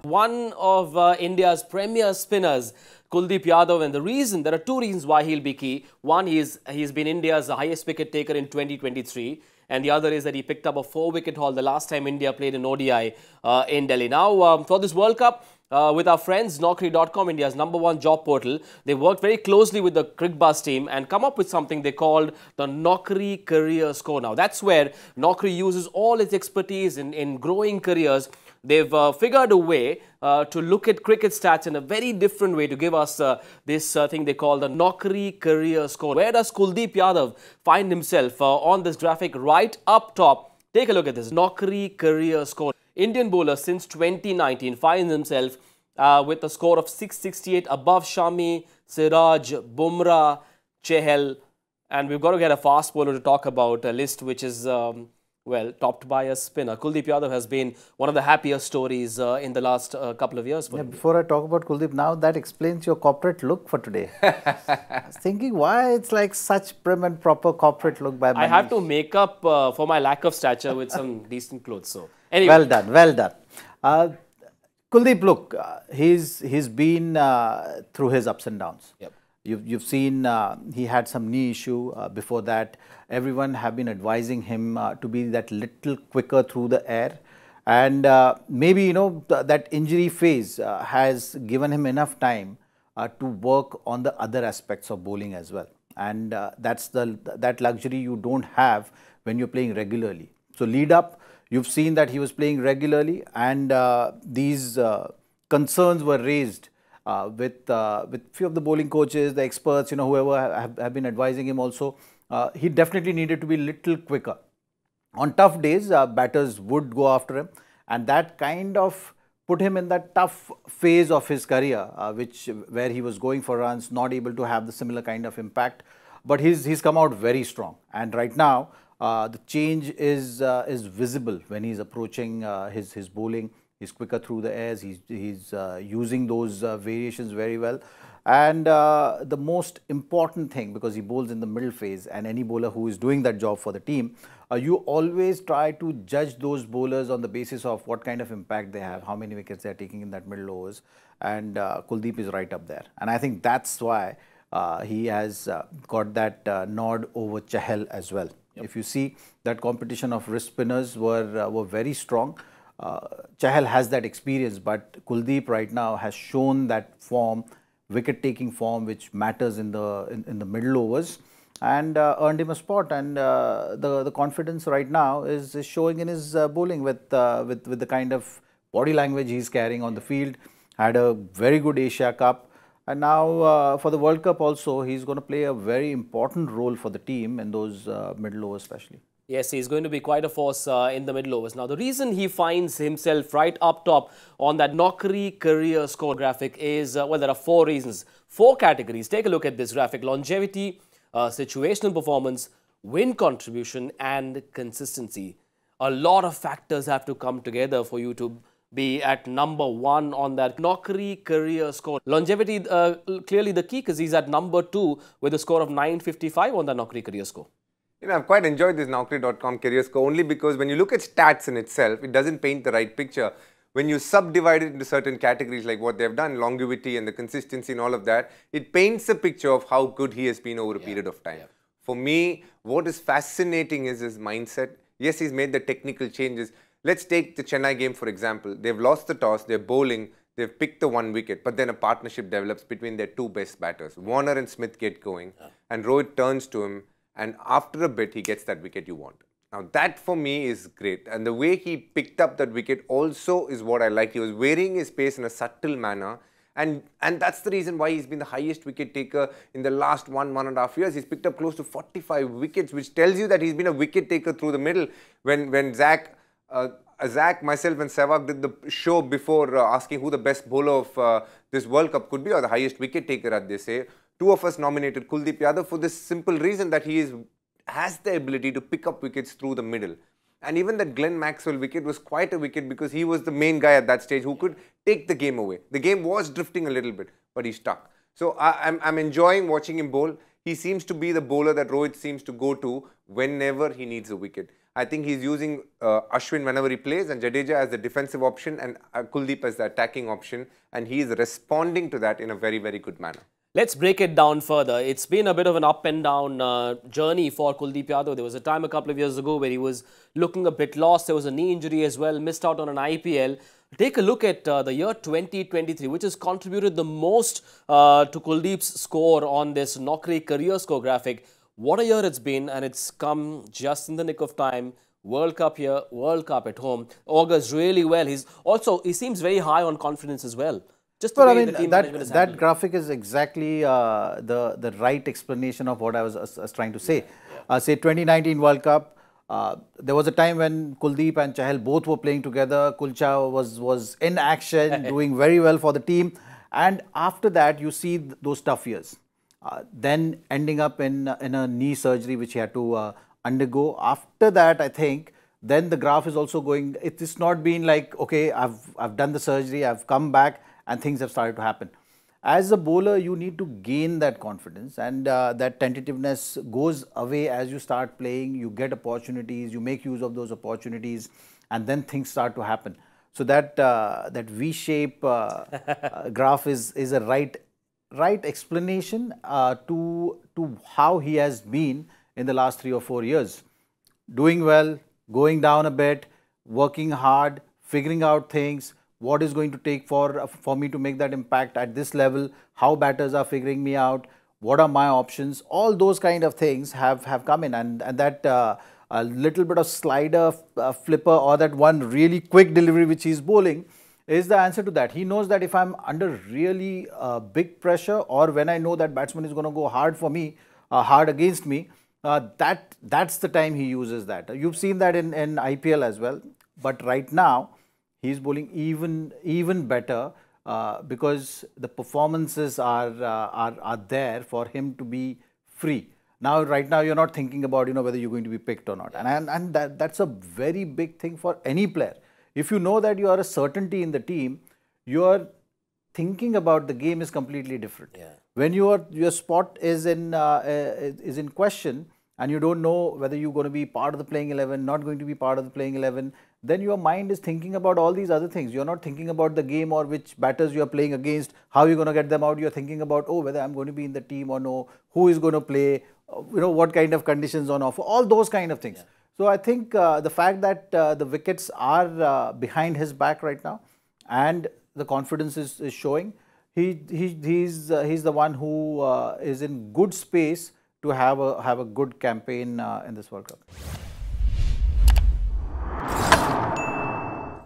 One of India's premier spinners, Kuldeep Yadav, and the reason, there are two reasons why he'll be key. One, he's been India's highest wicket taker in 2023. And the other is that he picked up a 4-wicket haul the last time India played in ODI in Delhi. Now, for this World Cup, with our friends, Naukri.com, India's #1 job portal, they worked very closely with the Cricbuzz team and come up with something they called the Naukri Career Score. Now, that's where Naukri uses all its expertise in growing careers. They've figured a way to look at cricket stats in a very different way to give us this thing they call the Naukri Career Score. Where does Kuldeep Yadav find himself on this graphic right up top? Take a look at this Naukri Career Score. Indian bowler since 2019 finds himself with a score of 668 above Shami, Siraj, Bumrah, Chahal, and we've got to get a fast bowler to talk about, a list which is well, topped by a spinner. Kuldeep Yadav has been one of the happier stories in the last couple of years. Yeah, before I talk about Kuldeep, now that explains your corporate look for today. I was thinking why it's like such prim and proper corporate look by Manish. I have to make up for my lack of stature with some decent clothes. So anyway. Well done, well done. Kuldeep, look, he's been through his ups and downs. Yep. You've seen he had some knee issue. Before that, everyone have been advising him to be that little quicker through the air. And maybe, you know, that injury phase has given him enough time to work on the other aspects of bowling as well. And that's that luxury you don't have when you're playing regularly. So lead up, you've seen that he was playing regularly, and these concerns were raised with few of the bowling coaches, the experts, you know, whoever have been advising him also. He definitely needed to be a little quicker. On tough days, batters would go after him, and that kind of put him in that tough phase of his career, where he was going for runs, not able to have the similar kind of impact. But he's come out very strong, and right now the change is visible when he's approaching his bowling. He's quicker through the airs. He's using those variations very well. And the most important thing, because he bowls in the middle phase, and any bowler who is doing that job for the team, you always try to judge those bowlers on the basis of what kind of impact they have, how many wickets they are taking in that middle overs. And Kuldeep is right up there. And I think that's why he has got that nod over Chahal as well. Yep. If you see, that competition of wrist spinners were very strong. Chahal has that experience, but Kuldeep right now has shown that form, wicket-taking form, which matters in the middle overs, and earned him a spot. And the confidence right now is showing in his bowling with the kind of body language he's carrying on the field. Had a very good Asia Cup, and now for the World Cup also, he's going to play a very important role for the team in those middle overs especially. Yes, he's going to be quite a force in the middle overs. Now, the reason he finds himself right up top on that Naukri Career Score graphic is, well, there are 4 reasons, 4 categories. Take a look at this graphic: longevity, situational performance, win contribution, and consistency. A lot of factors have to come together for you to be at #1 on that Naukri Career Score. Longevity, clearly the key, because he's at #2 with a score of 955 on the Naukri Career Score. You know, I've quite enjoyed this Naukri.com career score only because when you look at stats in itself, it doesn't paint the right picture. When you subdivide it into certain categories like what they've done, longevity and the consistency and all of that, it paints a picture of how good he has been over a period of time. For me, what is fascinating is his mindset. Yes, he's made the technical changes. Let's take the Chennai game, for example. They've lost the toss, they're bowling, they've picked the 1 wicket, but then a partnership develops between their 2 best batters. Warner and Smith get going, and Rohit turns to him, and after a bit, he gets that wicket you want. Now, that for me is great. And the way he picked up that wicket also is what I like. He was varying his pace in a subtle manner. And that's the reason why he's been the highest wicket taker in the last 1.5 years. He's picked up close to 45 wickets, which tells you that he's been a wicket taker through the middle. When Zach, myself and Sehwag did the show before asking who the best bowler of this World Cup could be, or the highest wicket taker, as they say, 2 of us nominated Kuldeep Yadav for this simple reason that he has the ability to pick up wickets through the middle. And even that Glenn Maxwell wicket was quite a wicket because he was the main guy at that stage who could take the game away. The game was drifting a little bit, but he stuck. So I'm enjoying watching him bowl. He seems to be the bowler that Rohit seems to go to whenever he needs a wicket. I think he's using Ashwin whenever he plays and Jadeja as the defensive option and Kuldeep as the attacking option, and he is responding to that in a very, very good manner. Let's break it down further. It's been a bit of an up and down journey for Kuldeep Yadav. There was a time a couple of years ago where he was looking a bit lost. There was a knee injury as well, missed out on an IPL. Take a look at the year 2023, which has contributed the most to Kuldeep's score on this Naukri Career Score graphic. What a year it's been, and it's come just in the nick of time. World Cup here, World Cup at home. Augurs really well. He seems very high on confidence as well. Just the way the team management is handled. That graphic is exactly the right explanation of what I was trying to say. Say 2019 World Cup, there was a time when Kuldeep and Chahal both were playing together. Kulcha was in action, doing very well for the team. And after that, you see those tough years. Then ending up in a knee surgery, which he had to undergo. After that, I think, then the graph is also going, it's not been like, okay, I've done the surgery, I've come back, and things have started to happen. As a bowler, you need to gain that confidence, and that tentativeness goes away as you start playing. You get opportunities, you make use of those opportunities, and then things start to happen. So that V-shape graph is a right explanation to how he has been in the last 3 or 4 years. Doing well, going down a bit, working hard, figuring out things. What is going to take for me to make that impact at this level? How batters are figuring me out? What are my options? All those kind of things have come in, and that a little bit of slider, flipper, or that one really quick delivery which he's bowling is the answer to that. He knows that if I'm under really big pressure, or when I know that batsman is going to go hard for me, hard against me, that's the time he uses that. You've seen that in IPL as well, but right now he's bowling even better because the performances are there for him to be free. Now, right now, you're not thinking about whether you're going to be picked or not, and that's a very big thing for any player. If you know that you are a certainty in the team, your thinking about the game is completely different. Yeah. When your spot is in question, and you don't know whether you're going to be part of the playing 11, not going to be part of the playing 11, then your mind is thinking about all these other things. You're not thinking about the game or which batters you're playing against, how you're going to get them out. You're thinking about, oh, whether I'm going to be in the team or no, who is going to play, what kind of conditions on offer, all those kind of things. Yeah. So I think the fact that the wickets are behind his back right now, and the confidence is showing, he's the one who is in good space to have a good campaign in this World Cup.